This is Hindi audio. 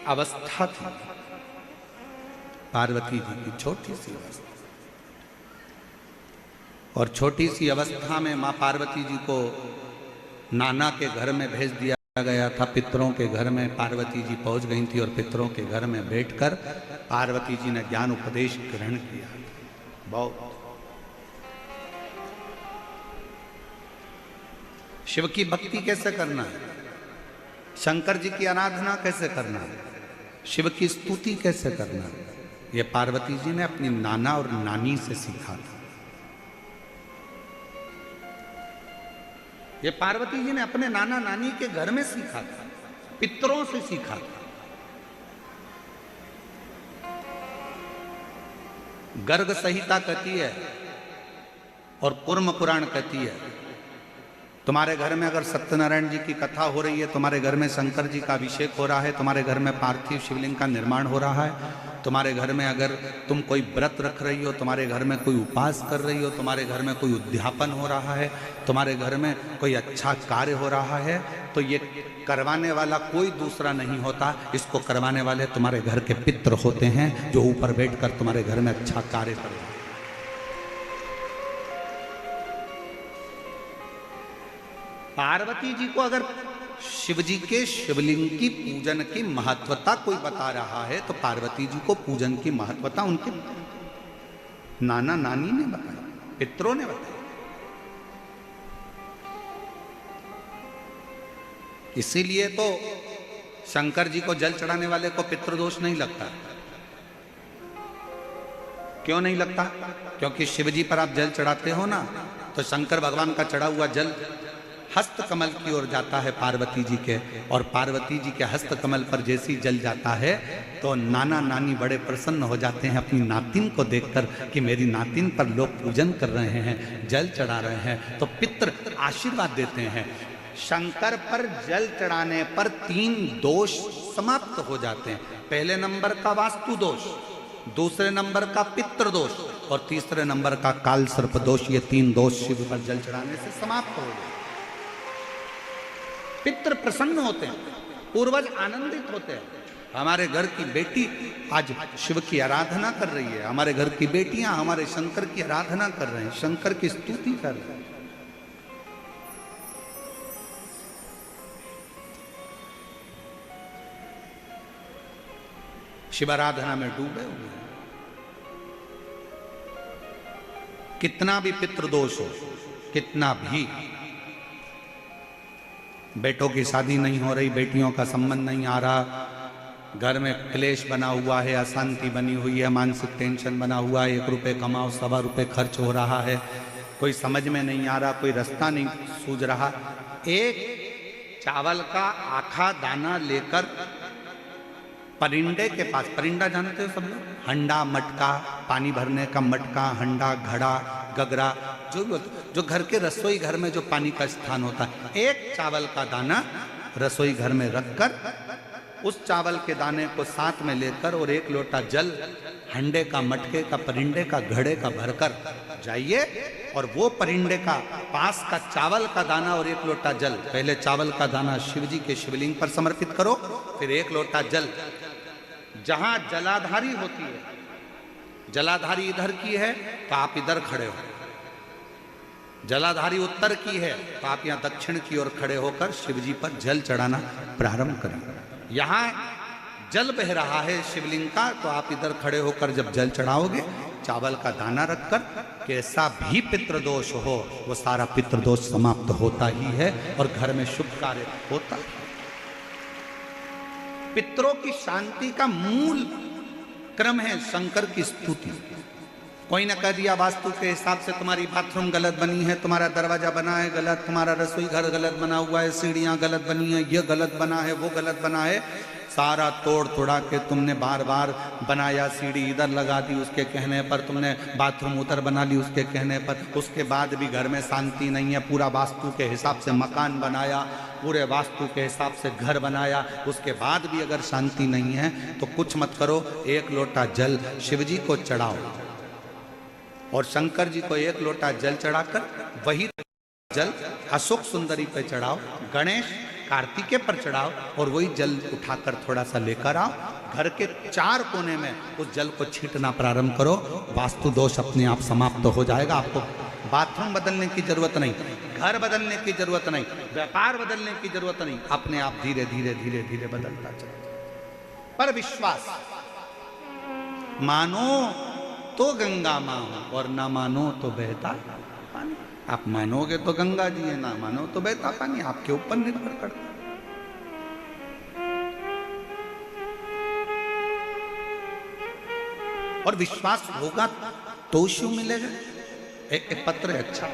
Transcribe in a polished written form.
अवस्था थी, पार्वती जी की छोटी सी अवस्था। और छोटी सी अवस्था में माँ पार्वती जी को नाना के घर में भेज दिया गया था। पितरों के घर में पार्वती जी पहुंच गई थी और पितरों के घर में बैठकर पार्वती जी ने ज्ञान उपदेश ग्रहण किया। बहुत शिव की भक्ति कैसे करना है, शंकर जी की आराधना कैसे करना है, शिव की स्तुति कैसे करना है, ये पार्वती जी ने अपनी नाना और नानी से सीखा था। ये पार्वती जी ने अपने नाना नानी के घर में सीखा था, पितरों से सीखा था। गर्ग संहिता कहती है और कूर्म पुराण कहती है, तुम्हारे घर में अगर सत्यनारायण जी की कथा हो रही है, तुम्हारे घर में शंकर जी का अभिषेक हो रहा है, तुम्हारे घर में पार्थिव शिवलिंग का निर्माण हो रहा है, तुम्हारे घर में अगर तुम कोई व्रत रख रही हो, तुम्हारे घर में कोई उपास कर रही हो, तुम्हारे घर में कोई उद्यापन हो रहा है, तुम्हारे घर में कोई अच्छा कार्य हो रहा है, तो ये करवाने वाला कोई दूसरा नहीं होता, इसको करवाने वाले तुम्हारे घर के पितृ होते हैं, जो ऊपर बैठकर तुम्हारे घर में अच्छा कार्य कर रहे हैं। पार्वती जी को अगर शिव जी के शिवलिंग की पूजन की महत्वता कोई बता रहा है, तो पार्वती जी को पूजन की महत्वता उनके नाना नानी ने बताई, पितरों ने बताई। इसीलिए तो शंकर जी को जल चढ़ाने वाले को पितृदोष नहीं लगता। क्यों नहीं लगता? क्योंकि शिव जी पर आप जल चढ़ाते हो ना, तो शंकर भगवान का चढ़ा हुआ जल हस्त कमल की ओर जाता है पार्वती जी के, और पार्वती जी के हस्त कमल पर जैसी जल जाता है तो नाना नानी बड़े प्रसन्न हो जाते हैं अपनी नातिन को देखकर कि मेरी नातिन पर लोग पूजन कर रहे हैं, जल चढ़ा रहे हैं, तो पितृ आशीर्वाद देते हैं। शंकर पर जल चढ़ाने पर 3 दोष समाप्त हो जाते हैं। पहले नंबर का वास्तु दोष, दूसरे नंबर का पितृ दोष और तीसरे नंबर का काल सर्प दोष। ये 3 दोष शिव पर जल चढ़ाने से समाप्त हो गए। पितृ प्रसन्न होते हैं, पूर्वज आनंदित होते हैं। हमारे घर की बेटी आज शिव की आराधना कर रही है, हमारे घर की बेटियां हमारे शंकर की आराधना कर रहे हैं, शंकर की स्तुति कर रहे हैं। शिव आराधना में डूबे हुए हैं। कितना भी पितृदोष हो, कितना भी, बेटों की शादी नहीं हो रही, बेटियों का संबंध नहीं आ रहा, घर में क्लेश बना हुआ है, अशांति बनी हुई है, मानसिक टेंशन बना हुआ है, 1 रुपये कमाओ 1.25 रुपये खर्च हो रहा है, कोई समझ में नहीं आ रहा, कोई रास्ता नहीं सूझ रहा, एक चावल का आखा दाना लेकर परिंडे के पास, परिंडा जानते हो सब लोग, हंडा मटका, पानी भरने का मटका, हंडा घड़ा गगरा, जो घर के रसोई घर में जो पानी का स्थान होता है, एक चावल का दाना रसोई घर में रखकर उस चावल के दाने को साथ में लेकर और 1 लोटा जल हंडे का, मटके का, परिंडे का, घड़े का भरकर जाइए और वो परिंडे का पास का चावल का दाना और 1 लोटा जल, पहले चावल का दाना शिव जी के शिवलिंग पर समर्पित करो, फिर 1 लोटा जल जहां जलाधारी होती है, जलाधारी इधर की है तो आप इधर खड़े हो, जलाधारी उत्तर की है तो आप यहाँ दक्षिण की ओर खड़े होकर शिव जी पर जल चढ़ाना प्रारंभ करें। यहाँ जल बह रहा है शिवलिंग का, तो आप इधर खड़े होकर जब जल चढ़ाओगे, चावल का दाना रखकर, कैसा भी पितृदोष हो वो सारा पितृदोष समाप्त होता ही है और घर में शुभ कार्य होता है। पितरों की शांति का मूल क्रम है शंकर की स्तुति। कोई न कह दिया वास्तु के हिसाब से तुम्हारी बाथरूम गलत बनी है, तुम्हारा दरवाजा बना है गलत, तुम्हारा रसोई घर गलत बना हुआ है, सीढ़ियां गलत बनी है, ये गलत बना है, वो गलत बना है, सारा तोड़ तोड़ा के तुमने बार बार बनाया, सीढ़ी इधर लगा दी उसके कहने पर, तुमने बाथरूम उधर बना ली उसके कहने पर, उसके बाद भी घर में शांति नहीं है, पूरा वास्तु के हिसाब से मकान बनाया, पूरे वास्तु के हिसाब से घर बनाया, उसके बाद भी अगर शांति नहीं है तो कुछ मत करो, 1 लोटा जल शिव जी को चढ़ाओ और शंकर जी को 1 लोटा जल चढ़ाकर वही जल अशोक सुंदरी पे चढ़ाओ, गणेश कार्तिकेय पर चढ़ाओ और वही जल उठाकर थोड़ा सा लेकर आओ, घर के 4 कोने में उस जल को छींटना प्रारंभ करो, वास्तु दोष अपने आप समाप्त हो जाएगा। आपको बाथरूम बदलने की जरूरत नहीं, घर बदलने की जरूरत नहीं, व्यापार बदलने की जरूरत नहीं, अपने आप धीरे धीरे धीरे धीरे बदलता चले। पर विश्वास, मानो तो गंगा मां और ना मानो तो बहता पानी। आप मानोगे तो गंगा जी है, ना मानो तो बहता पानी, आपके ऊपर निर्भर करता। और विश्वास होगा तो शिव मिलेगा। एक पत्र है अच्छा,